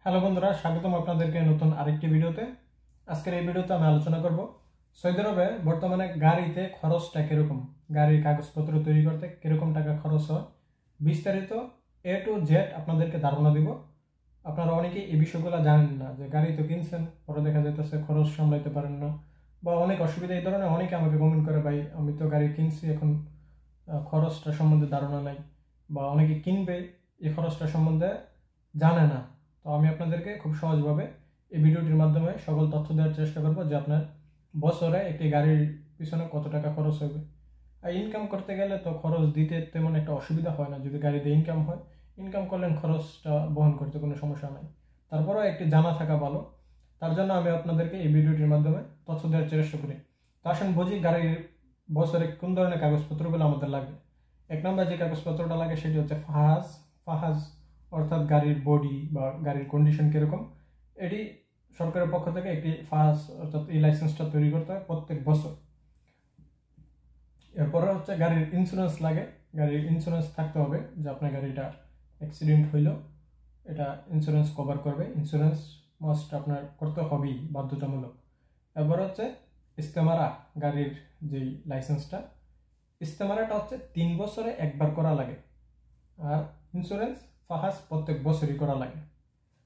Hello বন্ধুরা, স্বাগতম আপনাদেরকে নতুন আরেকটি ভিডিওতে। আজকের এই ভিডিওতে আমি আলোচনা করব সৌদি আরবে বর্তমানে গাড়িতে খরচটা কিরকম, গাড়ির কাগজপত্র তৈরি করতে কিরকম টাকা খরচ হয়, বিস্তারিত A to Z আপনাদেরকে ধারণা দিব। আপনারা অনেকেই এই বিষয়গুলো জানেন না, যে গাড়ি তো কিনছেন, পরে দেখা যাইতেছে খরচ সামলাইতে পারেন না বা অনেক অসুবিধা। এই ধরনের অনেকে আমাকে কমেন্ট করে, ভাই আমি তো গাড়ি কিনছি, এখন খরচটা সম্বন্ধে ধারণা নাই, বা অনেকে কিনবে এই খরচটা সম্বন্ধে জানে না। তো আমি আপনাদেরকে খুব সহজভাবে এই ভিডিওটির মাধ্যমে সকল তথ্য দেওয়ার চেষ্টা করব, যে আপনার বছরে একটি গাড়ির পিছনে কত টাকা খরচ হবে। আর ইনকাম করতে গেলে তো খরচ দিতে তেমন একটা অসুবিধা হয় না, যদি গাড়িতে ইনকাম হয়, ইনকাম করলেন খরচটা বহন করতে কোনো সমস্যা নাই। তারপরেও একটি জানা থাকা ভালো, তার জন্য আমি আপনাদেরকে এই ভিডিওটির মাধ্যমে তথ্য দেওয়ার চেষ্টা করি। তো আসেন বুঝি গাড়ির বছরে কোন ধরনের কাগজপত্রগুলো আমাদের লাগবে। এক নম্বর যে কাগজপত্রটা লাগে সেটি হচ্ছে ফাহাজ। ফাহাজ অর্থাৎ গাড়ির বডি বা গাড়ির কন্ডিশন কীরকম, এটি সরকারের পক্ষ থেকে একটি ফাহাজ অর্থাৎ এই লাইসেন্সটা তৈরি করতে হয় প্রত্যেক বছর। এরপরে হচ্ছে গাড়ির ইন্স্যুরেন্স লাগে। গাড়ির ইন্স্যুরেন্স থাকতে হবে, যে আপনার গাড়িটা অ্যাক্সিডেন্ট হইল এটা ইন্স্যুরেন্স কভার করবে। ইন্স্যুরেন্স মাস্ট আপনার করতে হবেই, বাধ্যতামূলক। এরপর হচ্ছে ইস্তেমারা, গাড়ির যেই লাইসেন্সটা, ইস্তেমারাটা হচ্ছে 3 বছরে একবার করা লাগে, আর ইন্স্যুরেন্স ফাহাজ প্রত্যেক বছরই করা লাগে।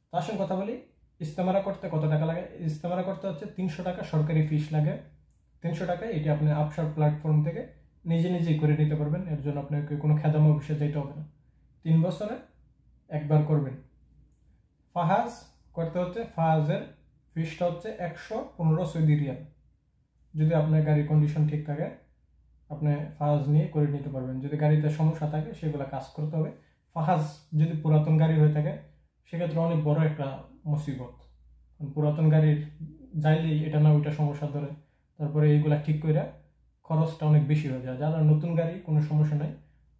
তো আসুন কথা বলি, ইস্তেমারা করতে কত টাকা লাগে। ইস্তেমারা করতে হচ্ছে 300 টাকা সরকারি ফিস লাগে। 300 টাকায় এটি আপনি আপসার প্ল্যাটফর্ম থেকে নিজে নিজেই করে নিতে পারবেন। এর জন্য আপনাকে কোনো খেদামা অফিসে যেতে হবে না, 3 বছরে একবার করবেন। ফাহাজ করতে হচ্ছে, ফাহাজের ফিসটা হচ্ছে 115 সৌদি রিয়াল। যদি আপনার গাড়ির কন্ডিশন ঠিক থাকে আপনি ফাহাজ নিয়ে করে নিতে পারবেন। যদি গাড়িতে সমস্যা থাকে সেগুলো কাজ করতে হবে। ফাহাজ যদি পুরাতন গাড়ি হয়ে থাকে সেক্ষেত্রে অনেক বড় একটা মুসিবত। পুরাতন গাড়ির যাইলেই এটা না ওইটা সমস্যা ধরে, তারপরে এইগুলা ঠিক করে খরচটা অনেক বেশি হয়ে যায়। যারা নতুন গাড়ি কোনো সমস্যা নাই,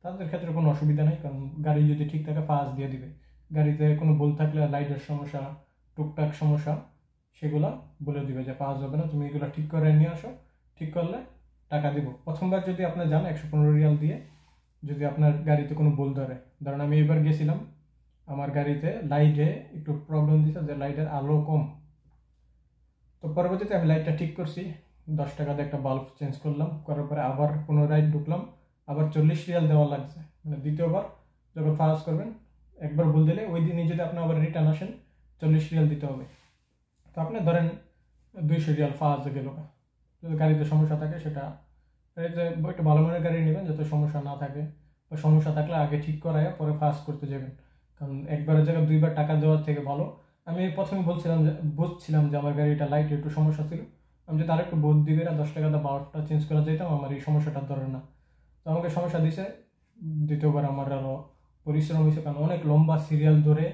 তাদের ক্ষেত্রে কোনো অসুবিধা নেই, কারণ গাড়ি যদি ঠিক থাকে ফাহাজ দিয়ে দিবে। গাড়িতে কোনো ভুল থাকলে, লাইটের সমস্যা, টুকটাক সমস্যা, সেগুলা বলে দিবে যে ফাহাজ হবে না, তুমি এগুলো ঠিক করে নিয়ে আসো, ঠিক করলে টাকা দিব। প্রথমবার যদি আপনি যান 115 রিয়াল দিয়ে, যদি আপনার গাড়িতে কোনো ভুল ধরে, ধরেন আমি এবার গেছিলাম, আমার গাড়িতে লাইটে একটু প্রবলেম দিচ্ছে, যে লাইটের আলো কম। তো পরবর্তীতে আমি লাইটটা ঠিক করছি, 10 টাকা দিয়ে একটা বাল্ব চেঞ্জ করলাম, করার পরে আবার পুনরায় ঢুকলাম, আবার 40 রিয়াল দেওয়া লাগছে। মানে দ্বিতীয়বার যখন ফাহাজ করবেন, একবার ভুল দিলে ওই দিনই যদি আপনি আবার রিটার্ন আসেন 40 রিয়াল দিতে হবে। তো আপনি ধরেন 200 রিয়াল ফাহাজে গেল। যদি গাড়িতে সমস্যা থাকে সেটা একটু ভালো মানের গাড়ি নেবেন, যাতে সমস্যা না থাকে, বা সমস্যা থাকলে আগে ঠিক করায় পরে ফাহাজ করতে যাবেন। কারণ একবারের জায়গায় 2বার টাকা দেওয়ার থেকে ভালো। আমি প্রথমে বুঝছিলাম যে আমার গাড়িটা লাইটে একটু সমস্যা ছিল, আমি যদি আরেকটু বোধ দিবে না 10 টাকা দিয়ে বাল্বটা চেঞ্জ করা যেতাম, আমার এই সমস্যাটা ধরে না। তো আমাকে সমস্যা দিছে, দ্বিতীয়বার আমার আরও পরিশ্রম হয়েছে, কারণ অনেক লম্বা সিরিয়াল ধরে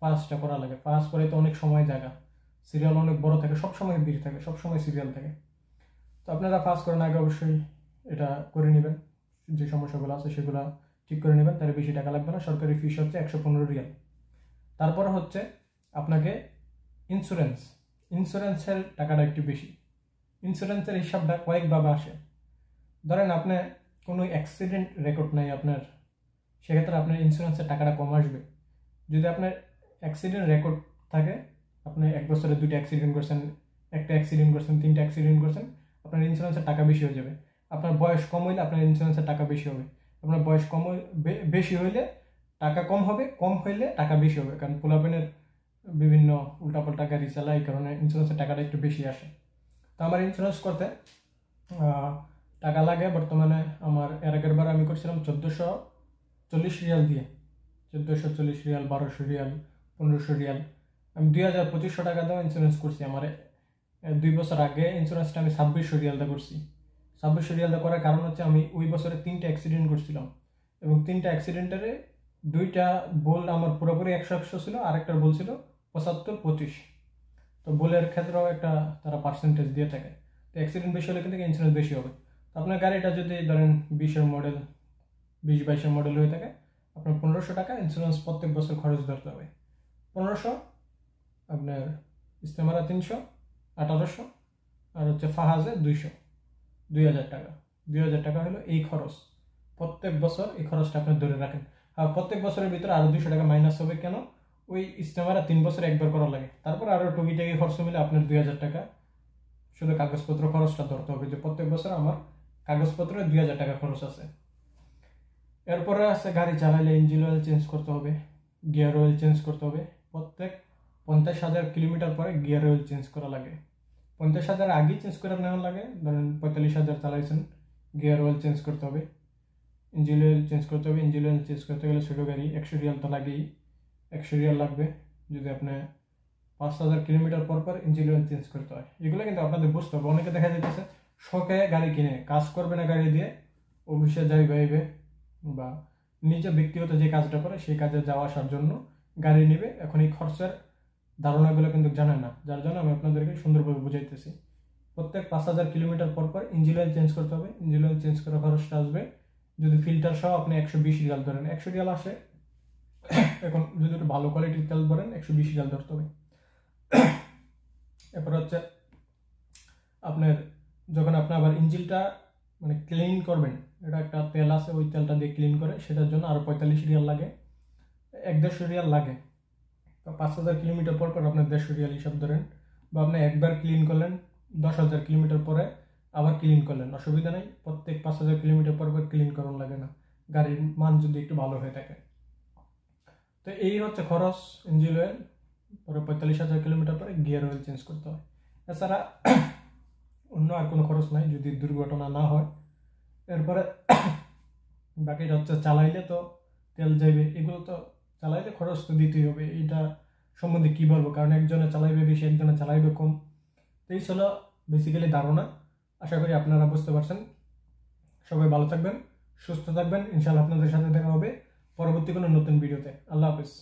ফাহাজটা করা লাগে। ফাহাজ করে তো অনেক সময় জায়গা, সিরিয়াল অনেক বড় থাকে, সবসময় ভিড় থাকে, সবসময় সিরিয়াল থাকে। তো আপনারা ফাহাজ করেন আগে অবশ্যই এটা করে নেবেন, যে সমস্যাগুলো আছে সেগুলো ঠিক করে নেবেন, তাহলে বেশি টাকা লাগবে না। সরকারি ফিস হচ্ছে 115 রিয়াল। তারপরে হচ্ছে আপনাকে ইন্স্যুরেন্সের টাকাটা একটু বেশি। ইন্স্যুরেন্সের হিসাবটা কয়েকভাবে আসে। ধরেন আপনি কোনো অ্যাক্সিডেন্ট রেকর্ড নাই আপনার, সেক্ষেত্রে আপনার ইন্স্যুরেন্সের টাকাটা কম আসবে। যদি আপনার অ্যাক্সিডেন্ট রেকর্ড থাকে, আপনি 1 বছরে 2টা অ্যাক্সিডেন্ট করছেন, 1টা অ্যাক্সিডেন্ট করছেন, 3টা অ্যাক্সিডেন্ট করছেন, আপনার ইন্স্যুরেন্সের টাকা বেশি হয়ে যাবে। আপনার বয়স কম হইলে আপনার ইন্স্যুরেন্সের টাকা বেশি হবে। আপনার বয়স বেশি হইলে টাকা কম হবে, কম হইলে টাকা বেশি হবে, কারণ পোলাপেনের বিভিন্ন উল্টাপাল্টা গাড়ি চালায়, এই কারণে ইন্স্যুরেন্সের টাকাটা একটু বেশি আসে। তো আমার ইন্স্যুরেন্স করতে টাকা লাগে বর্তমানে, আমার এর আগের বার আমি করছিলাম 1440 রিয়াল দিয়ে, 1440 রিয়াল, 1200 রিয়াল, 1500 রিয়াল। আমি 2500 টাকা দিয়ে ইন্স্যুরেন্স করছি। আমার 2 বছর আগে ইন্স্যুরেন্সটা আমি 2600 রিয়াল দিয়ে করছি। 2600 রিয়াল দিয়ে করার কারণ হচ্ছে আমি ওই বছরে 3টা অ্যাক্সিডেন্ট করছিলাম, এবং 3টা অ্যাক্সিডেন্টের 2টা বল আমার পুরোপুরি 100 ছিল, আরেকটার বল ছিল 75-25। তো বলের ক্ষেত্রেও একটা তারা পার্সেন্টেজ দিয়ে থাকে। তো অ্যাক্সিডেন্ট বেশি হলে কিন্তু ইন্স্যুরেন্স বেশি হবে। তো আপনার গাড়িটা যদি ধরেন 20-এর মডেল, 20-22-এর মডেল হয়ে থাকে, আপনার 1500 টাকা ইন্স্যুরেন্স প্রত্যেক বছর খরচ ধরতে হবে। 1500, আপনার ইস্তেমারা 300, 1800, আর হচ্ছে ফাহাজে 200, 2000 টাকা। 2000 টাকা হলো এই খরচ। প্রত্যেক বছর এই খরচটা আপনি ধরে রাখেন। আর প্রত্যেক বছরের ভিতরে আরও 200 টাকা মাইনাস হবে। কেন? ওই ইস্তেমারা 3 বছর একবার করা লাগে। তারপর আরও টুকিটাকি খরচ মিলে আপনার 2000 টাকা শুধু কাগজপত্র খরচটা ধরতে হবে, যে প্রত্যেক বছর আমার কাগজপত্রে 2000 টাকা খরচ আছে। এরপরে আছে গাড়ি চালাইলে ইঞ্জিন অয়েল চেঞ্জ করতে হবে, গিয়ার অয়েল চেঞ্জ করতে হবে। প্রত্যেক 50,000 কিলোমিটার পরে গিয়ার অয়েল চেঞ্জ করা লাগে। 50,000 আগেই চেঞ্জ করে নেওয়া লাগে, ধরেন 45,000 চালাইছেন, গিয়ার অয়েল চেঞ্জ করতে হবে, ইঞ্জিন অয়েল চেঞ্জ করতে হবে। ইঞ্জিন অয়েল চেঞ্জ করতে গেলে ছোটো গাড়ি 100 রিয়াল তো লাগেই, 100 রিয়াল লাগবে যদি আপনি 5,000 কিলোমিটার পর পর ইঞ্জিন অয়েল চেঞ্জ করতে হয়। এগুলো কিন্তু আপনাদের বুঝতে হবে। অনেকে দেখা যাইতেছে শখে গাড়ি কিনে কাজ করবে না গাড়ি দিয়ে, অফিসে যাইবে বা নিজে ব্যক্তিগত যে কাজটা করে সেই কাজে যাওয়া আসার জন্য গাড়ি নেবে। এখন এই খরচের ধারণাগুলো কিন্তু জানেন না, যার জন্য আমি আপনাদেরকে সুন্দরভাবে বুঝাইতেছি। প্রত্যেক 5,000 কিলোমিটার পর পর ইঞ্জিন অয়েল চেঞ্জ করতে হবে। ইঞ্জিন অয়েল চেঞ্জ করার খরচটা আসবে, যদি ফিল্টার সহ আপনি 120 রিয়াল ধরেন, 100 রিয়াল আসে। এখন যদি একটু ভালো কোয়ালিটির তেল ধরেন 120 রিয়াল ধরতে হবে। এরপর হচ্ছে আপনার যখন আপনি আবার ইঞ্জিনটা মানে ক্লিন করবেন, এটা একটা তেল আছে, ওই তেলটা দিয়ে ক্লিন করে, সেটার জন্য আরও 45 রিয়াল লাগে, 150 রিয়াল লাগে। তো 5,000 কিলোমিটার পর পর আপনার 150 রিয়াল হিসাব ধরেন, বা আপনি একবার ক্লিন করলেন, 10,000 কিলোমিটার পরে আবার ক্লিন করলেন, অসুবিধা নেই। প্রত্যেক 5,000 কিলোমিটার পর পর ক্লিন করানো লাগে না, গাড়ির মান যদি একটু ভালো হয়ে থাকে। তো এই হচ্ছে খরচ ইঞ্জিন অয়েল। পরে 45,000 কিলোমিটার পরে গিয়ার অয়েল চেঞ্জ করতে হয়। এছাড়া অন্য আর কোনো খরচ নাই যদি দুর্ঘটনা না হয়। এরপরে বাকিটা হচ্ছে চালাইলে তো তেল যাইবে, এগুলো তো চালাইলে খরচ তো দিতেই হবে। এটা সম্বন্ধে কী বলবো, কারণ একজনে চালাইবে বেশি, একজনে চালাইবে কম। তো এই ছিল বেসিক্যালি ধারণা। আশা করি আপনারা বুঝতে পারছেন। সবাই ভালো থাকবেন, সুস্থ থাকবেন। ইনশাআল্লাহ আপনাদের সাথে দেখা হবে পরবর্তী কোনো নতুন ভিডিওতে। আল্লাহ হাফেজ।